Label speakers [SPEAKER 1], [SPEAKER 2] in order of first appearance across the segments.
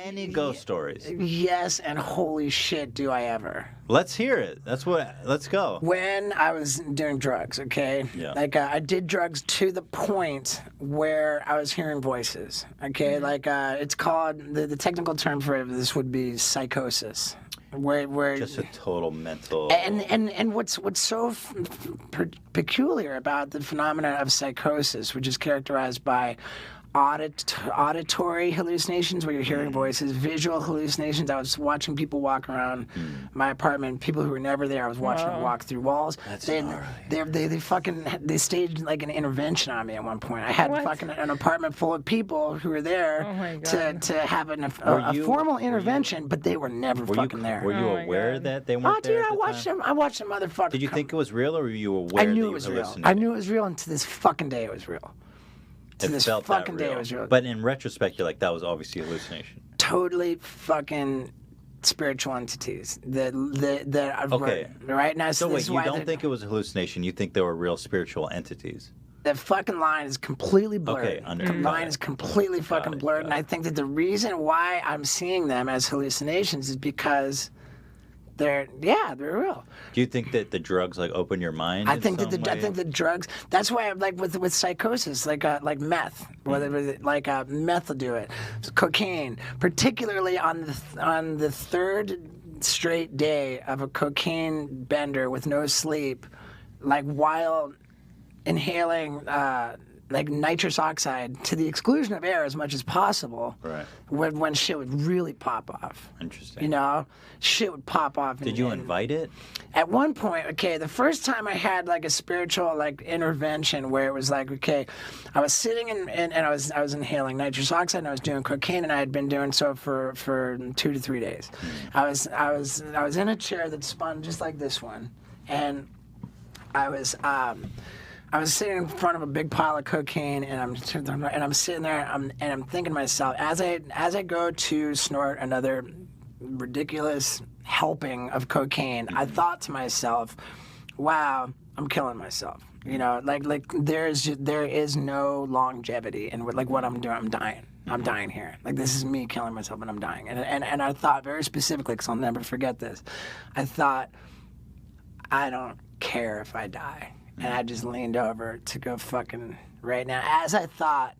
[SPEAKER 1] any ghost stories?
[SPEAKER 2] Yes, and holy shit, do I ever.
[SPEAKER 1] Let's hear it. Let's go.
[SPEAKER 2] When I was doing drugs, okay?
[SPEAKER 1] Yeah.
[SPEAKER 2] Like, I did drugs to the point where I was hearing voices, okay?
[SPEAKER 1] Mm-hmm.
[SPEAKER 2] Like, it's called, the technical term for this would be psychosis. Where
[SPEAKER 1] Just a total mental.
[SPEAKER 2] and what's so peculiar about the phenomenon of psychosis, which is characterized by auditory hallucinations where you're hearing voices, visual hallucinations. I was watching people walk around my apartment, people who were never there. I was watching them walk through walls. They staged like an intervention on me at one point. I had fucking an apartment full of people who were there to have a formal intervention, but they were never fucking there.
[SPEAKER 1] Were you aware that they weren't there?
[SPEAKER 2] I watched them. I watched them motherfuckers.
[SPEAKER 1] Did you think it was real, or were you aware?
[SPEAKER 2] I knew it was real. I knew it was real, and to this fucking day, it was real. To this
[SPEAKER 1] felt
[SPEAKER 2] fucking
[SPEAKER 1] that real.
[SPEAKER 2] day, it was real.
[SPEAKER 1] But in retrospect, you're like, that was obviously a hallucination.
[SPEAKER 2] Totally fucking spiritual entities that I've
[SPEAKER 1] Okay.
[SPEAKER 2] right now.
[SPEAKER 1] So wait, you don't think it was a hallucination? You think they were real spiritual entities?
[SPEAKER 2] The fucking line is completely blurred.
[SPEAKER 1] Okay,
[SPEAKER 2] The line is completely fucking blurred, and I think that the reason why I'm seeing them as hallucinations is because they're real.
[SPEAKER 1] Do you think that the drugs like open your mind?
[SPEAKER 2] I think the drugs. That's why I'm like with psychosis, like meth, whether meth will do it. Cocaine, particularly on the third straight day of a cocaine bender with no sleep, like while inhaling like nitrous oxide to the exclusion of air as much as possible.
[SPEAKER 1] Right.
[SPEAKER 2] When shit would really pop off.
[SPEAKER 1] Interesting.
[SPEAKER 2] You know, shit would pop off.
[SPEAKER 1] Did you invite it?
[SPEAKER 2] At one point, okay, the first time I had like a spiritual like intervention where it was like, okay, I was sitting and I was inhaling nitrous oxide and I was doing cocaine and I had been doing so for 2 to 3 days. I was in a chair that spun just like this one, and I was sitting in front of a big pile of cocaine, and I'm sitting there, and I'm thinking to myself, as I go to snort another ridiculous helping of cocaine, I thought to myself, wow, I'm killing myself. You know, like there is no longevity in what I'm doing. I'm dying. I'm dying here. Like, this is me killing myself, and I'm dying. And I thought very specifically, because I'll never forget this, I thought, I don't care if I die. And I just leaned over to go fucking right now. As I thought,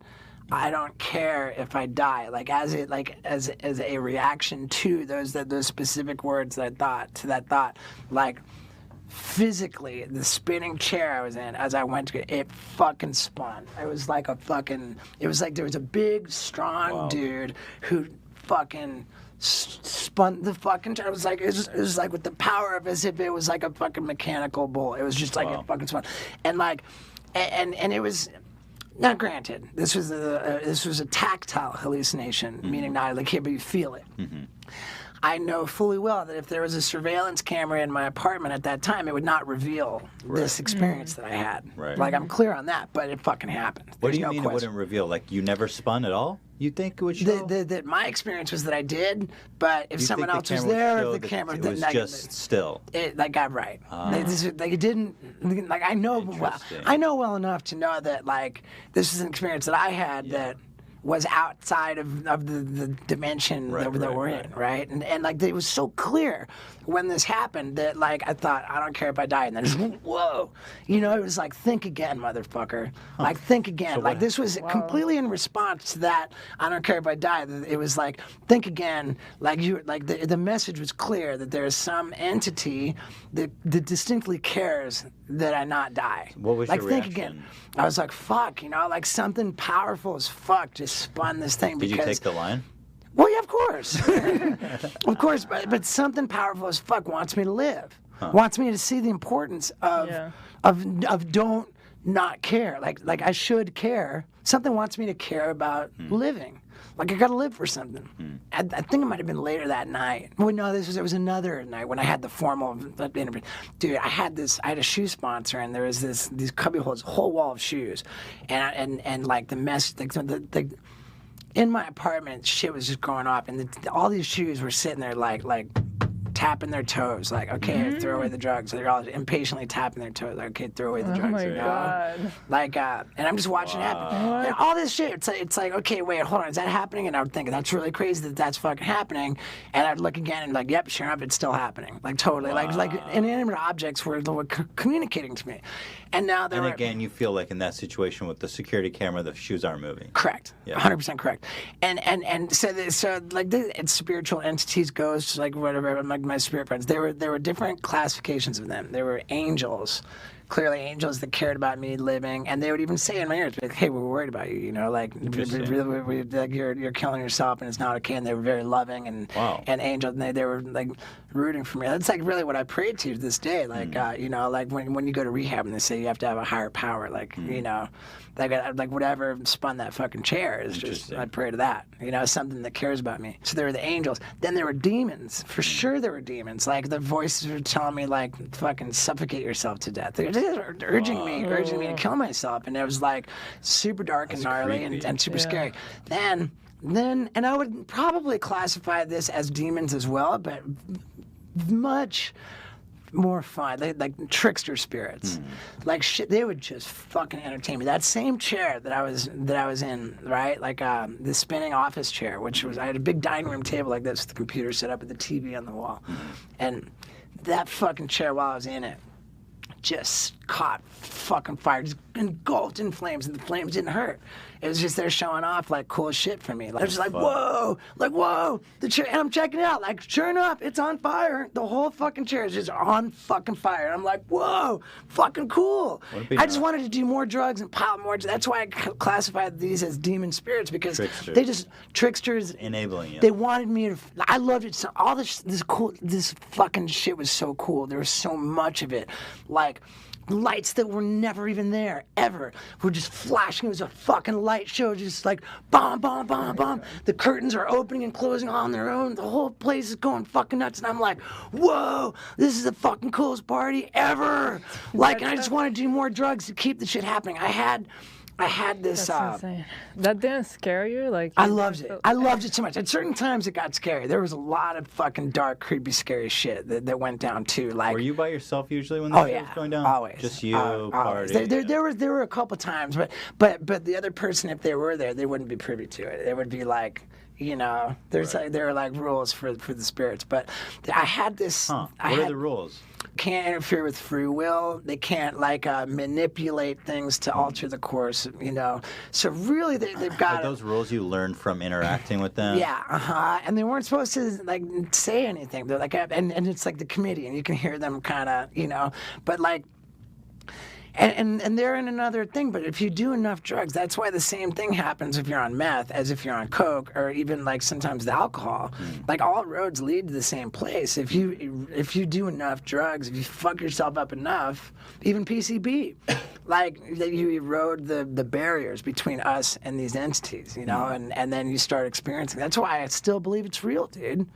[SPEAKER 2] I don't care if I die. Like as a reaction to those specific words that I thought, to that thought, like physically, the spinning chair I was in as I went to it fucking spun. It was like there was a big, strong dude who fucking spun the fucking chair. It was like with the power of as if it was like a fucking mechanical bull. It was just like it fucking spun, and it was. Now, granted, this was a tactile hallucination, meaning not like here, but you feel it. I know fully well that if there was a surveillance camera in my apartment at that time, it would not reveal this experience that I had.
[SPEAKER 1] Right.
[SPEAKER 2] Like, I'm clear on that, but it fucking happened.
[SPEAKER 1] What do you
[SPEAKER 2] There's
[SPEAKER 1] mean
[SPEAKER 2] no
[SPEAKER 1] it
[SPEAKER 2] question.
[SPEAKER 1] wouldn't reveal? Like, you never spun at all? You think it would show?
[SPEAKER 2] That my experience was that I did, but if
[SPEAKER 1] You
[SPEAKER 2] someone
[SPEAKER 1] think
[SPEAKER 2] else
[SPEAKER 1] the
[SPEAKER 2] was
[SPEAKER 1] camera would
[SPEAKER 2] there,
[SPEAKER 1] show
[SPEAKER 2] the
[SPEAKER 1] that
[SPEAKER 2] camera
[SPEAKER 1] it was just still.
[SPEAKER 2] It like got right. Like it didn't. Like I know well enough to know that like this is an experience that I had that was outside of the dimension that we're in, right? And like it was so clear when this happened that like I thought, I don't care if I die, and then just whoa, you know, it was like, think again, motherfucker, like think again. So like this was completely in response to that, I don't care if I die. It was like, think again, like the message was clear that there is some entity that distinctly cares that I not die.
[SPEAKER 1] What was
[SPEAKER 2] like
[SPEAKER 1] your
[SPEAKER 2] think
[SPEAKER 1] reaction?
[SPEAKER 2] again. I was like, fuck, you know, like something powerful as fuck just spun this thing.
[SPEAKER 1] Did you take the line?
[SPEAKER 2] Well, yeah, of course. Of course, but something powerful as fuck wants me to live. Wants me to see the importance of don't not care. Like I should care. Something wants me to care about living. Like I gotta live for something. I think it might have been later that night. Well, no, there was another night when I had the formal interview. Dude, I had a shoe sponsor, and there was these cubby holes, a whole wall of shoes, and like the mess, like the in my apartment, shit was just going off, and all these shoes were sitting there like tapping their toes, like, okay, throw away the drugs. They're all impatiently tapping their toes, like, okay, throw away the drugs.
[SPEAKER 3] Oh my
[SPEAKER 2] you know?
[SPEAKER 3] God.
[SPEAKER 2] Like, and I'm just watching it happen. And all this shit, it's like, okay, wait, hold on, is that happening? And I would think, that's really crazy that that's fucking happening. And I'd look again and like, yep, sure enough, it's still happening. Like, totally. Like inanimate objects were communicating to me. And now they're...
[SPEAKER 1] And again, you feel like in that situation with the security camera, the shoes aren't moving.
[SPEAKER 2] Correct.
[SPEAKER 1] Yeah.
[SPEAKER 2] 100% correct. And so like it's spiritual entities, ghosts, like whatever, like my spirit friends, there were different classifications of them. There were angels, clearly angels that cared about me living, and they would even say in my ears, like, hey, we're worried about you, you know, like, like you're killing yourself and it's not okay. And they were very loving and angels, and they were like rooting for me. That's like really what I pray to this day. Like, you know, like when you go to rehab and they say you have to have a higher power, like, you know, like whatever spun that fucking chair is just, I pray to that, you know, something that cares about me. So there were the angels. Then there were demons. For sure there were demons. Like the voices were telling me like, fucking suffocate yourself to death. They're urging me to kill myself. And it was like super dark and gnarly and super scary. Then, and I would probably classify this as demons as well, but much more fun. They like trickster spirits. Like shit, they would just fucking entertain me. That same chair that I was in, right? Like the spinning office chair, which was, I had a big dining room table like this with the computer set up with the TV on the wall. And that fucking chair, while I was in it, just caught fucking fire, just engulfed in flames, and the flames didn't hurt. It was just they're showing off like cool shit for me. Like, I was just like, whoa, the chair, and I'm checking it out. Like, sure enough, it's on fire. The whole fucking chair is just on fucking fire. And I'm like, whoa, fucking cool. I just wanted to do more drugs and pile more. That's why I classified these as demon spirits, because they just tricksters,
[SPEAKER 1] enabling you.
[SPEAKER 2] They wanted me to. I loved it. So all this fucking shit was so cool. There was so much of it, like lights that were never even there, ever, were just flashing. It was a fucking light show, just like bomb, bomb, bomb, bomb. The curtains are opening and closing on their own. The whole place is going fucking nuts. And I'm like, whoa, this is the fucking coolest party ever. Like, and I just want to do more drugs to keep the shit happening. I had this.
[SPEAKER 3] That's insane. That didn't scare you? Like,
[SPEAKER 2] I loved it. I loved it so much. At certain times, it got scary. There was a lot of fucking dark, creepy, scary shit that went down too. Like,
[SPEAKER 1] were you by yourself usually when the show was going down?
[SPEAKER 2] Always.
[SPEAKER 1] Just you,
[SPEAKER 2] always.
[SPEAKER 1] party.
[SPEAKER 2] There were a couple times, but the other person, if they were there, they wouldn't be privy to it. They would be like, you know, there are like rules for the spirits. But I had this.
[SPEAKER 1] What are the rules?
[SPEAKER 2] Can't interfere with free will. They can't like manipulate things to alter the course, you know. So really, they've got
[SPEAKER 1] Are those rules you learned from interacting with them?
[SPEAKER 2] Yeah, and they weren't supposed to like say anything. They're like, and it's like the committee, and you can hear them kind of, you know, but like. And they're in another thing, but if you do enough drugs, that's why the same thing happens if you're on meth as if you're on coke, or even like sometimes the alcohol. Like all roads lead to the same place. If you do enough drugs, if you fuck yourself up enough, even PCP, like you erode the barriers between us and these entities, you know, and then you start experiencing. That's why I still believe it's real, dude.